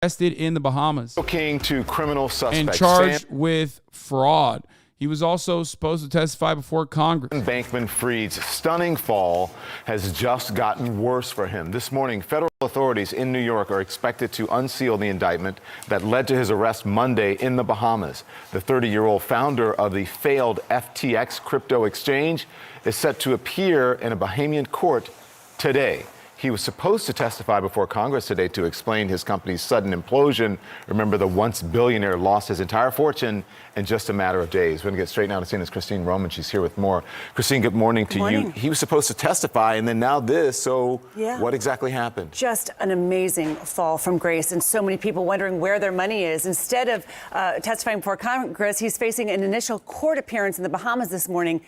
arrested in the Bahamas Looking to criminal suspects and charged with fraud. He was also supposed to testify before Congress. Bankman-Fried's stunning fall has just gotten worse for him. This morning, federal authorities in New York are expected to unseal the indictment that led to his arrest Monday in the Bahamas. The 30-year-old founder of the failed FTX crypto exchange is set to appear in a Bahamian court today. He was supposed to testify before Congress today to explain his company's sudden implosion. Remember, the once billionaire lost his entire fortune in just a matter of days. We're going to get straight now to CNN's Christine Roman. She's here with more. Christine, good morning to you. He was supposed to testify, and then now this. So what exactly happened? Just an amazing fall from grace, and so many people wondering where their money is. Instead of testifying before Congress, he's facing an initial court appearance in the Bahamas this morning.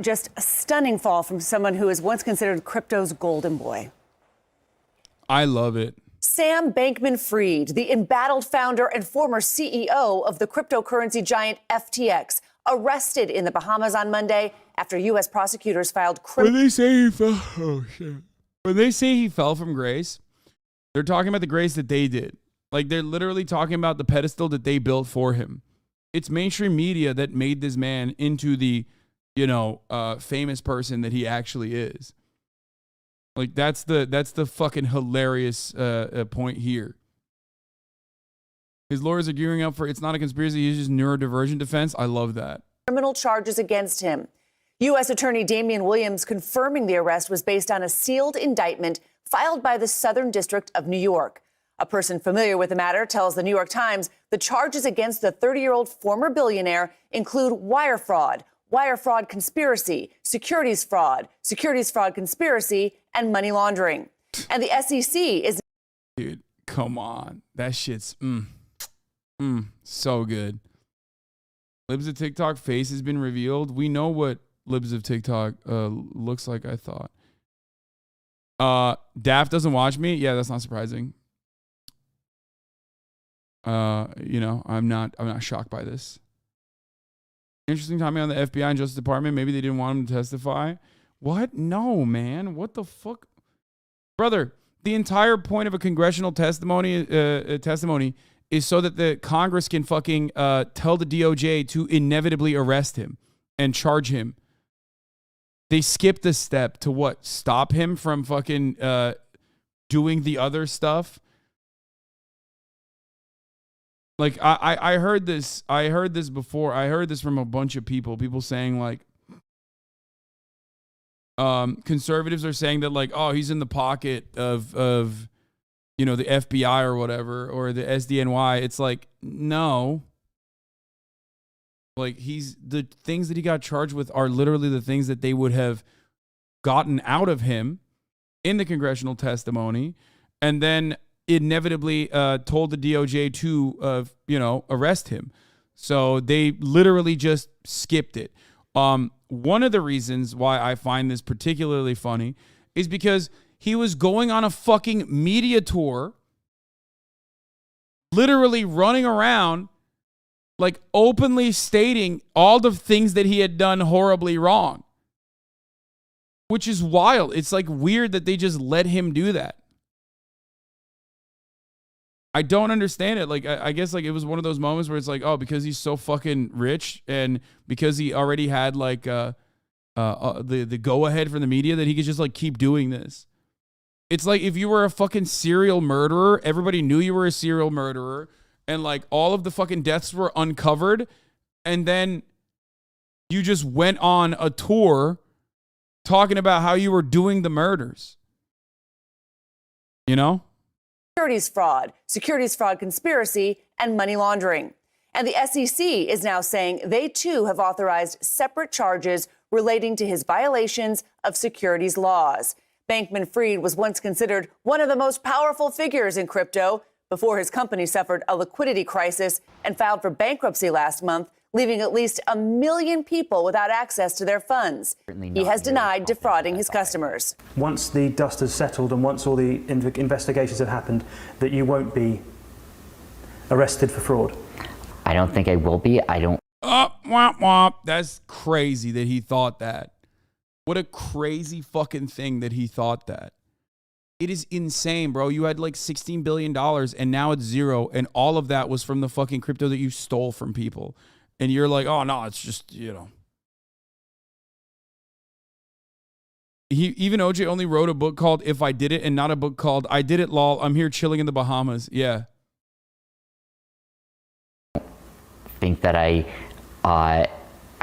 Just a stunning fall from someone who was once considered crypto's golden boy. I love it. Sam Bankman-Fried, the embattled founder and former CEO of the cryptocurrency giant FTX, arrested in the Bahamas on Monday after U.S. prosecutors filed When they say he fell, when they say he fell from grace, they're talking about the grace that they did. Like, they're literally talking about the pedestal that they built for him. It's mainstream media that made this man into the, famous person that he actually is. Like, that's the fucking hilarious point here. His lawyers are gearing up for it's not a conspiracy, it's just neurodivergent defense. I love that. Criminal charges against him. U.S. Attorney Damian Williams confirming the arrest was based on a sealed indictment filed by the Southern District of New York. A person familiar with the matter tells the New York Times the charges against the 30-year-old former billionaire include wire fraud conspiracy, securities fraud conspiracy, and money laundering. And the SEC is... Dude, come on. That shit's so good. Libs of TikTok face has been revealed. We know what Libs of TikTok looks like, I thought. Daft doesn't watch me. Yeah, that's not surprising. I'm not shocked by this. Interesting timing on the FBI and Justice Department. Maybe they didn't want him to testify. What? No, man. What the fuck? Brother, the entire point of a congressional testimony is so that the Congress can fucking tell the DOJ to inevitably arrest him and charge him. They skipped the step to what? Stop him from fucking doing the other stuff? Like, I heard this before. I heard this from a bunch of people saying, like, conservatives are saying that, like, oh, he's in the pocket of the FBI or whatever, or the SDNY. It's like, no. Like, the things that he got charged with are literally the things that they would have gotten out of him in the congressional testimony, and then inevitably told the DOJ to, arrest him. So they literally just skipped it. One of the reasons why I find this particularly funny is because he was going on a fucking media tour, literally running around, like, openly stating all the things that he had done horribly wrong, which is wild. It's, like, weird that they just let him do that. I don't understand it. Like, I guess, like, it was one of those moments where it's like, oh, because he's so fucking rich and because he already had, like, the go-ahead from the media that he could just, like, keep doing this. It's like if you were a fucking serial murderer, everybody knew you were a serial murderer, and, like, all of the fucking deaths were uncovered, and then you just went on a tour talking about how you were doing the murders. You know? Securities fraud conspiracy, and money laundering. And the SEC is now saying they too have authorized separate charges relating to his violations of securities laws. Bankman-Fried was once considered one of the most powerful figures in crypto before his company suffered a liquidity crisis and filed for bankruptcy last month, leaving at least 1 million people without access to their funds. He has denied defrauding his customers. Once the dust has settled and once all the investigations have happened, that you won't be arrested for fraud? I don't think I will be. I don't. Womp womp. That's crazy that he thought that. What a crazy fucking thing that he thought that. It is insane, bro. You had like $16 billion and now it's zero. And all of that was from the fucking crypto that you stole from people. And you're like, oh, no, it's just, you know. Even OJ only wrote a book called If I Did It and not a book called I Did It, lol. I'm here chilling in the Bahamas. Yeah. Think that I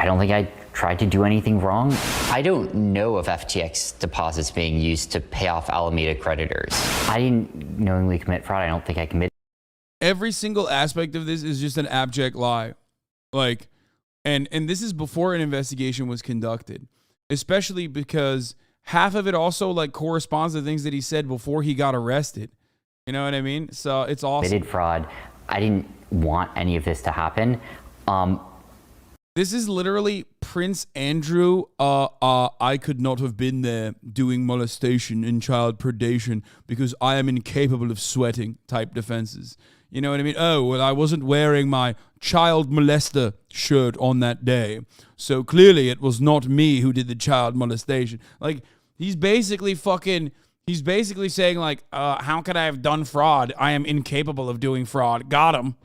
don't think I tried to do anything wrong. I don't know of FTX deposits being used to pay off Alameda creditors. I didn't knowingly commit fraud. I don't think I committed. Every single aspect of this is just an abject lie. Like, and this is before an investigation was conducted, especially because half of it also like corresponds to things that he said before he got arrested. You know what I mean? So it's awesome. Committed fraud. I didn't want any of this to happen. This is literally Prince Andrew. I could not have been there doing molestation and child predation because I am incapable of sweating type defenses. You know what I mean? Oh, well, I wasn't wearing my child molester shirt on that day. So clearly it was not me who did the child molestation. Like, he's basically saying like, how could I have done fraud? I am incapable of doing fraud. Got him.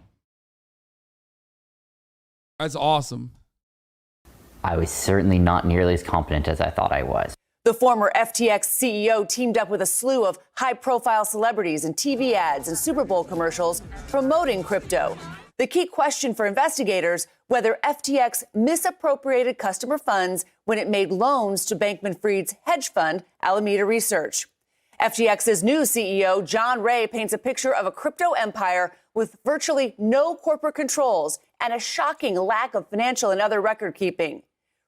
That's awesome. I was certainly not nearly as competent as I thought I was. The former FTX CEO teamed up with a slew of high-profile celebrities in TV ads and Super Bowl commercials promoting crypto. The key question for investigators, whether FTX misappropriated customer funds when it made loans to Bankman-Fried's hedge fund, Alameda Research. FTX's new CEO, John Ray, paints a picture of a crypto empire with virtually no corporate controls and a shocking lack of financial and other record keeping.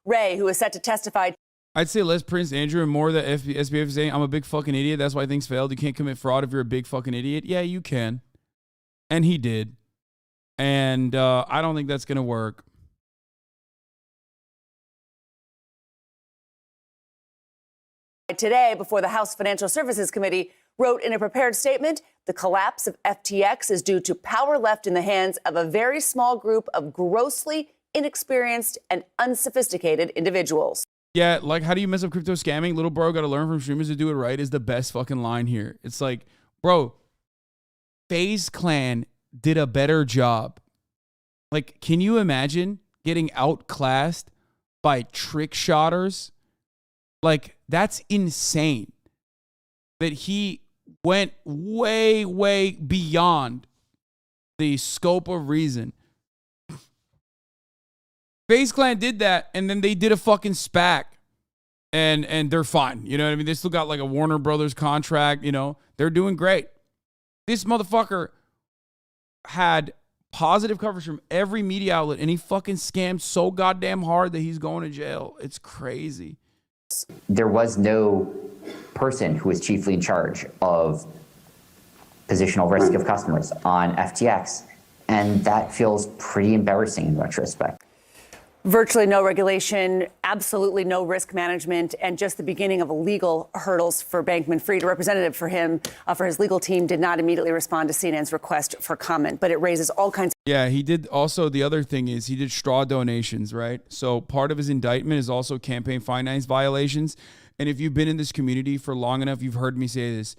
Ray, who is set to testify. I'd say less Prince Andrew and more the SBF is saying, I'm a big fucking idiot. That's why things failed. You can't commit fraud if you're a big fucking idiot. Yeah, you can. And he did. And I don't think that's going to work. Today, before the House Financial Services Committee, wrote in a prepared statement, the collapse of FTX is due to power left in the hands of a very small group of grossly inexperienced and unsophisticated individuals. Yeah, like, how do you mess up crypto scamming? Little bro, got to learn from streamers to do it right is the best fucking line here. It's like, bro, FaZe Clan did a better job. Like, can you imagine getting outclassed by trick shotters? Like, that's insane. That he went way, way beyond the scope of reason. FaZe Clan did that, and then they did a fucking SPAC, and they're fine. You know what I mean? They still got like a Warner Brothers contract. You know, they're doing great. This motherfucker had positive coverage from every media outlet, and he fucking scammed so goddamn hard that he's going to jail. It's crazy. There was no person who was chiefly in charge of positional risk of customers on FTX, and that feels pretty embarrassing in retrospect. Virtually no regulation, absolutely no risk management, and just the beginning of legal hurdles for Bankman-Fried. A representative for him, for his legal team, did not immediately respond to CNN's request for comment, but it raises all kinds of... Yeah, he did. Also, the other thing is he did straw donations, right? So part of his indictment is also campaign finance violations. And if you've been in this community for long enough, you've heard me say this.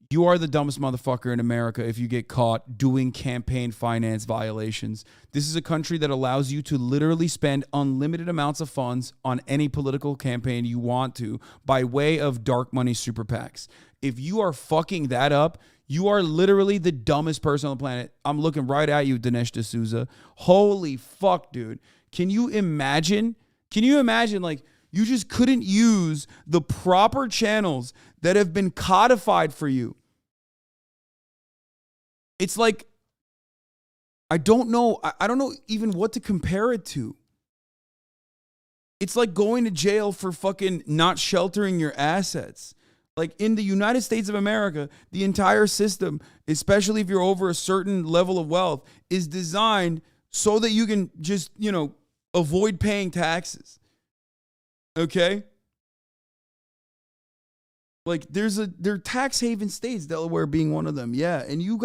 You are the dumbest motherfucker in America if you get caught doing campaign finance violations. This is a country that allows you to literally spend unlimited amounts of funds on any political campaign you want to by way of dark money super PACs. If you are fucking that up, you are literally the dumbest person on the planet. I'm looking right at you, Dinesh D'Souza. Holy fuck, dude. Can you imagine? Like, you just couldn't use the proper channels that have been codified for you. It's like, I don't know even what to compare it to. It's like going to jail for fucking not sheltering your assets. Like, in the United States of America, the entire system, especially if you're over a certain level of wealth, is designed so that you can just, avoid paying taxes. Okay? Like, they're tax haven states, Delaware being one of them. Yeah, and you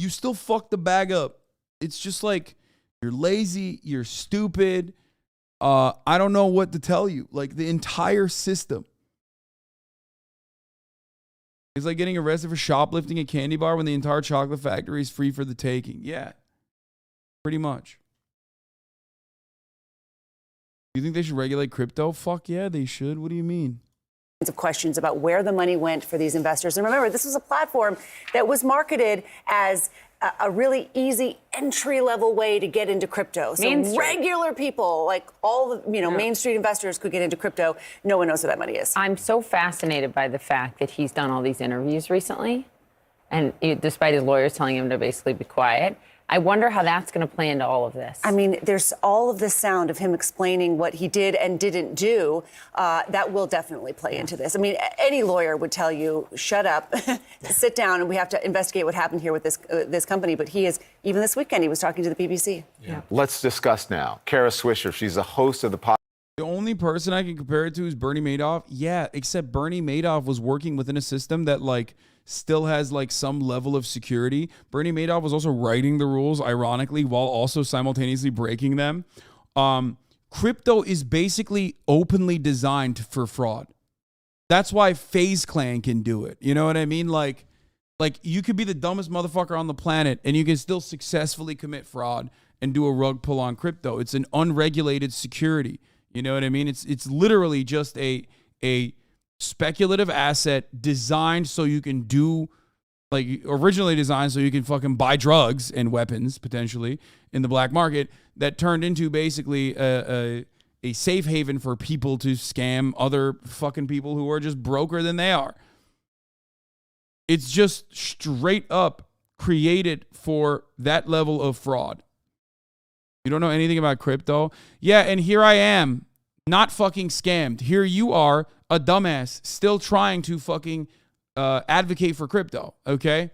still fucked the bag up. It's just like, you're lazy, you're stupid. I don't know what to tell you. Like, the entire system It's like getting arrested for shoplifting a candy bar when the entire chocolate factory is free for the taking. Yeah, pretty much. You think they should regulate crypto? Fuck yeah, they should. What do you mean? Of questions about where the money went for these investors. And remember, this was a platform that was marketed as a really easy entry-level way to get into crypto. So regular people, like all the Main Street investors, could get into crypto. No one knows where that money is. I'm so fascinated by the fact that he's done all these interviews recently, and despite his lawyers telling him to basically be quiet. I wonder how that's going to play into all of this. I mean, there's all of this sound of him explaining what he did and didn't do. That will definitely play into this. I mean, any lawyer would tell you, shut up, sit down, and we have to investigate what happened here with this company. But he is, even this weekend, he was talking to the BBC. Yeah. Let's discuss now. Kara Swisher, she's the host of the podcast. The only person I can compare it to is Bernie Madoff. Yeah, except Bernie Madoff was working within a system that, like, still has like some level of security. Bernie Madoff was also writing the rules, ironically, while also simultaneously breaking them. Crypto is basically openly designed for fraud. That's why FaZe Clan can do it. You know what I mean? Like you could be the dumbest motherfucker on the planet and you can still successfully commit fraud and do a rug pull on crypto. It's an unregulated security. You know what I mean? It's literally just a speculative asset designed so you can do, like, originally designed so you can fucking buy drugs and weapons potentially in the black market, that turned into basically a safe haven for people to scam other fucking people who are just broker than they are. It's just straight up created for that level of fraud. You don't know anything about crypto? Yeah, and here I am, not fucking scammed. Here you are, a dumbass, still trying to fucking advocate for crypto, okay?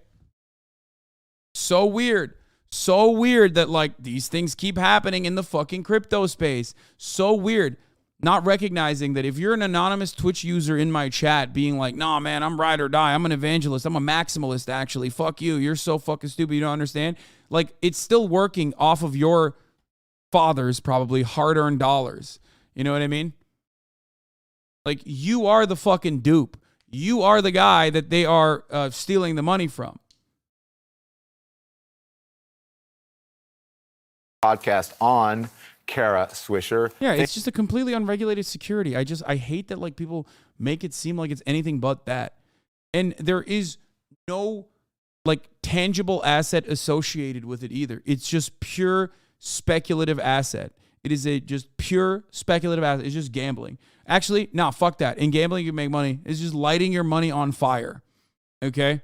So weird. So weird that, like, these things keep happening in the fucking crypto space. So weird. Not recognizing that if you're an anonymous Twitch user in my chat being like, nah, man, I'm ride or die. I'm an evangelist. I'm a maximalist, actually. Fuck you. You're so fucking stupid. You don't understand. Like, it's still working off of your father's probably hard-earned dollars. You know what I mean? Like, you are the fucking dupe. You are the guy that they are stealing the money from. Podcast on Kara Swisher. Yeah, it's just a completely unregulated security. I hate that, like, people make it seem like it's anything but that. And there is no, like, tangible asset associated with it either. It's just pure speculative asset. It is just pure speculative asset. It's just gambling. Actually, no, fuck that. In gambling, you can make money. It's just lighting your money on fire. Okay?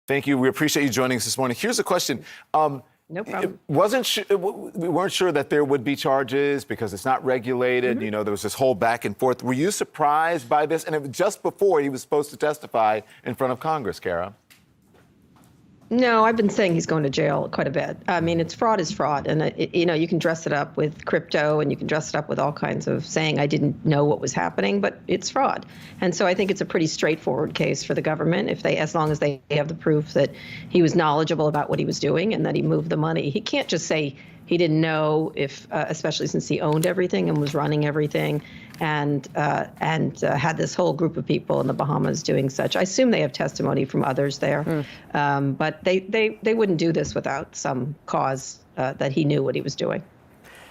Thank you. We appreciate you joining us this morning. Here's a question. No problem. We weren't sure that there would be charges because it's not regulated. You know, there was this whole back and forth. Were you surprised by this? And it was just before he was supposed to testify in front of Congress, Kara. No, I've been saying he's going to jail quite a bit. I mean, fraud is fraud. And, you can dress it up with crypto and you can dress it up with all kinds of saying I didn't know what was happening, but it's fraud. And so I think it's a pretty straightforward case for the government as long as they have the proof that he was knowledgeable about what he was doing and that he moved the money. He can't just say he didn't know especially since he owned everything and was running everything and had this whole group of people in the Bahamas doing such. I assume they have testimony from others there, but they wouldn't do this without some cause that he knew what he was doing.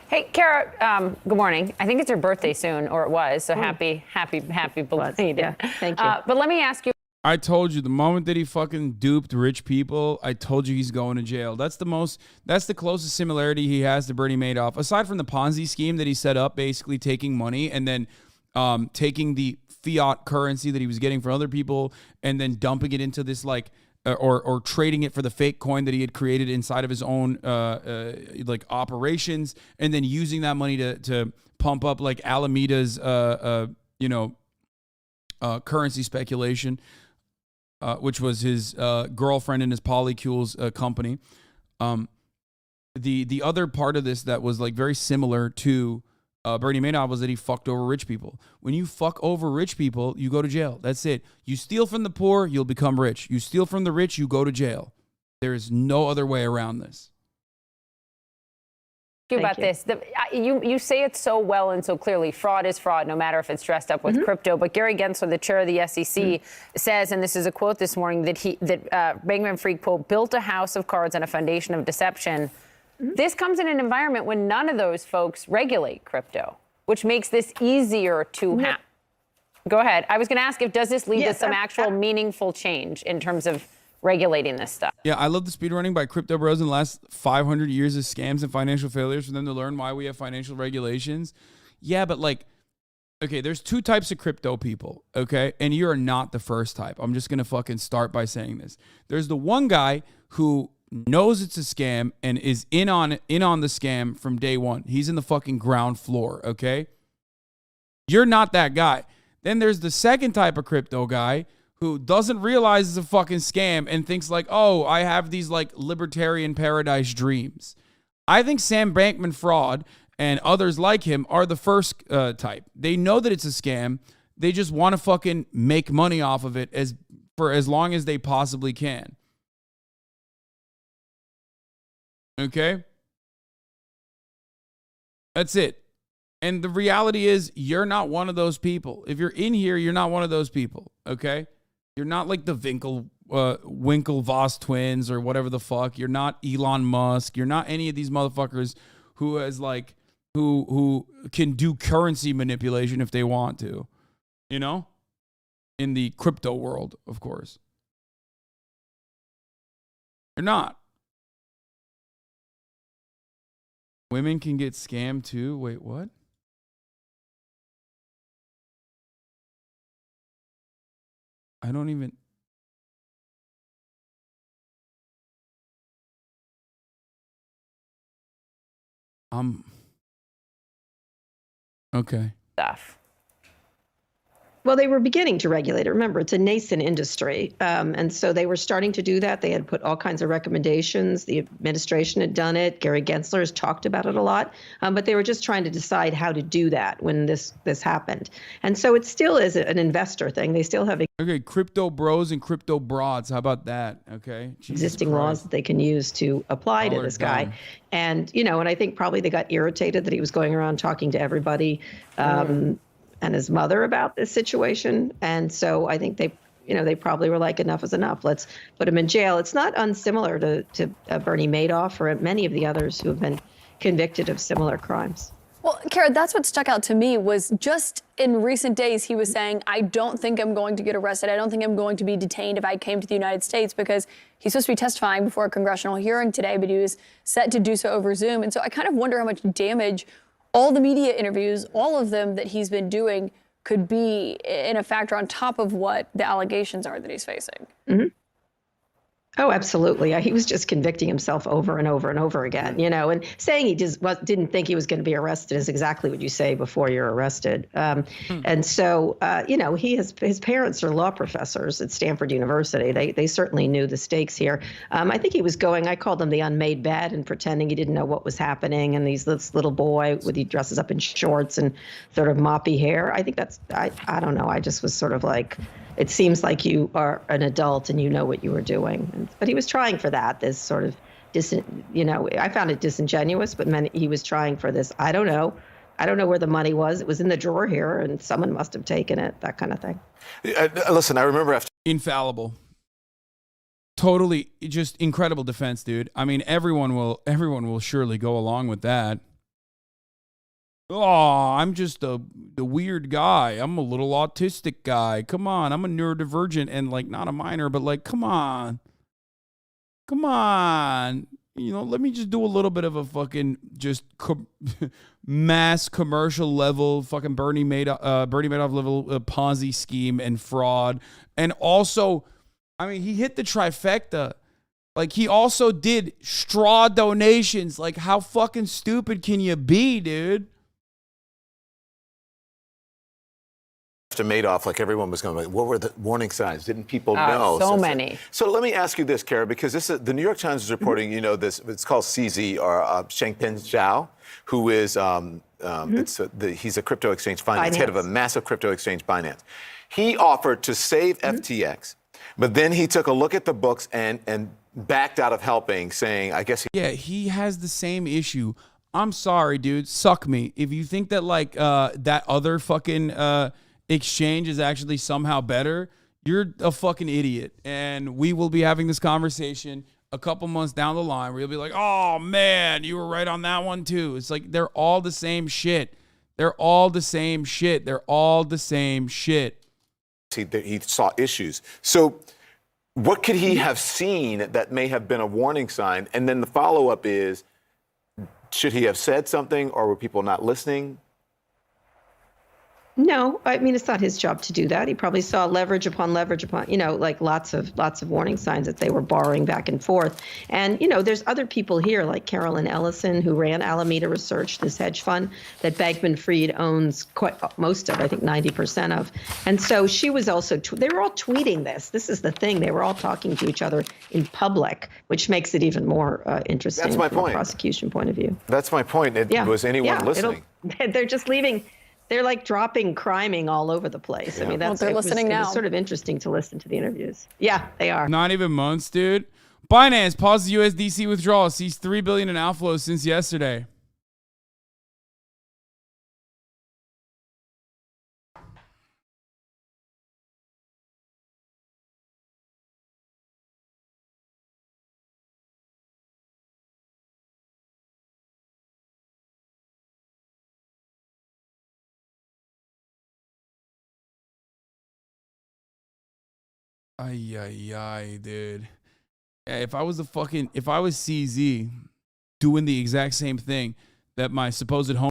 Hey, Kara, good morning. I think it's your birthday soon, or it was, so happy belated. Yeah, thank you. But let me ask you. I told you, the moment that he fucking duped rich people, I told you he's going to jail. That's the closest similarity he has to Bernie Madoff. Aside from the Ponzi scheme that he set up, basically taking money and then taking the fiat currency that he was getting from other people and then dumping it into this, like, or trading it for the fake coin that he had created inside of his own like operations, and then using that money to pump up, like, Alameda's currency speculation. Which was his girlfriend and his polycules company. The other part of this that was, like, very similar to Bernie Madoff was that he fucked over rich people. When you fuck over rich people, you go to jail. That's it. You steal from the poor, you'll become rich. You steal from the rich, you go to jail. There is no other way around this. You about this. You say it so well and so clearly. Fraud is fraud, no matter if it's dressed up with crypto. But Gary Gensler, the chair of the SEC, says, and this is a quote this morning, that Bankman-Fried, quote, built a house of cards and a foundation of deception. This comes in an environment when none of those folks regulate crypto, which makes this easier to have. Go ahead. I was going to ask does this lead to some actual meaningful change in terms of regulating this stuff? Yeah, I love the speedrunning by crypto bros in the last 500 years of scams and financial failures for them to learn why we have financial regulations. Yeah, but okay, there's two types of crypto people, okay? And you're not the first type. I'm just going to fucking start by saying this. There's the one guy who knows it's a scam and is in on the scam from day one. He's in the fucking ground floor, okay? You're not that guy. Then there's the second type of crypto guy who doesn't realize it's a fucking scam and thinks I have these libertarian paradise dreams. I think Sam Bankman-Fried and others like him are the first type. They know that it's a scam. They just want to fucking make money off of it for as long as they possibly can. Okay? That's it. And the reality is, you're not one of those people. If you're in here, you're not one of those people, okay? You're not like the Winklevoss twins or whatever the fuck. You're not Elon Musk. You're not any of these motherfuckers who who can do currency manipulation if they want to, you know? In the crypto world, of course. You're not. Women can get scammed too? Wait, what? I don't even... Okay. Stuff. Well, they were beginning to regulate it. Remember, it's a nascent industry. And so they were starting to do that. They had put all kinds of recommendations. The administration had done it. Gary Gensler has talked about it a lot. But they were just trying to decide how to do that when this happened. And so it still is an investor thing. They still have okay, crypto bros and crypto broads. How about that? Okay. Existing laws that they can use to apply to this guy. And, and I think probably they got irritated that he was going around talking to everybody. And his mother about this situation. And so I think they probably were like, enough is enough. Let's put him in jail. It's not unsimilar to Bernie Madoff or many of the others who have been convicted of similar crimes. Well, Kara, that's what stuck out to me was just in recent days, he was saying, I don't think I'm going to get arrested. I don't think I'm going to be detained if I came to the United States, because he's supposed to be testifying before a congressional hearing today, but he was set to do so over Zoom. And so I kind of wonder how much damage all the media interviews, all of them that he's been doing, could be in a factor on top of what the allegations are that he's facing. Mm-hmm. Oh, absolutely. He was just convicting himself over and over and over again, and saying he just didn't think he was going to be arrested is exactly what you say before you're arrested. And so, his parents are law professors at Stanford University. They certainly knew the stakes here. I think he was I called him the unmade bed and pretending he didn't know what was happening. And this little boy he dresses up in shorts and sort of moppy hair. I think I don't know. I just was sort of like, it seems like you are an adult and you know what you were doing. But he was trying for that, this sort of, I found it disingenuous, but he was trying for this, I don't know where the money was. It was in the drawer here and someone must have taken it, that kind of thing. Listen, I remember after... Infallible. Totally, just incredible defense, dude. I mean, everyone will surely go along with that. Oh, I'm just the weird guy. I'm a little autistic guy. Come on, I'm a neurodivergent and not a minor, but come on. Come on. Let me just do a little bit of a fucking just mass commercial level fucking Bernie Madoff level Ponzi scheme and fraud. And also, I mean, he hit the trifecta. He also did straw donations. How fucking stupid can you be, dude? After Madoff, everyone was going, what were the warning signs? Didn't people know? So many. So let me ask you this, Kara, because the New York Times is reporting, this, it's called CZ, or Changpeng Zhao, who is, he's a crypto exchange finance, head of a massive crypto exchange Binance. He offered to save FTX, but then he took a look at the books and backed out of helping, saying, I guess he has the same issue. I'm sorry, dude. Suck me. If you think that like that other fucking exchange is actually somehow better, you're a fucking idiot. And we will be having this conversation a couple months down the line where you'll be like, oh man, you were right on that one too. It's like they're all the same shit. They're all the same shit. They're all the same shit. He saw issues. So what could he have seen that may have been a warning sign? And then the follow-up is, should he have said something, or were people not listening? No, I mean, it's not his job to do that. He probably saw leverage upon, like lots of warning signs that they were borrowing back and forth. And, there's other people here like Carolyn Ellison, who ran Alameda Research, this hedge fund that Bankman-Fried owns most of, I think 90% of. And so she was also, they were all tweeting this. This is the thing. They were all talking to each other in public, which makes it even more interesting from a prosecution point of view. That's my point. Was anyone listening? They're just leaving. They're like dropping criming all over the place. I mean, they're listening now. It was sort of interesting to listen to the interviews. Yeah, they are. Not even months, dude. Binance pauses USDC withdrawal, sees $3 billion in outflows since yesterday. Ay, dude. Yeah, if I was CZ doing the exact same thing that my supposed home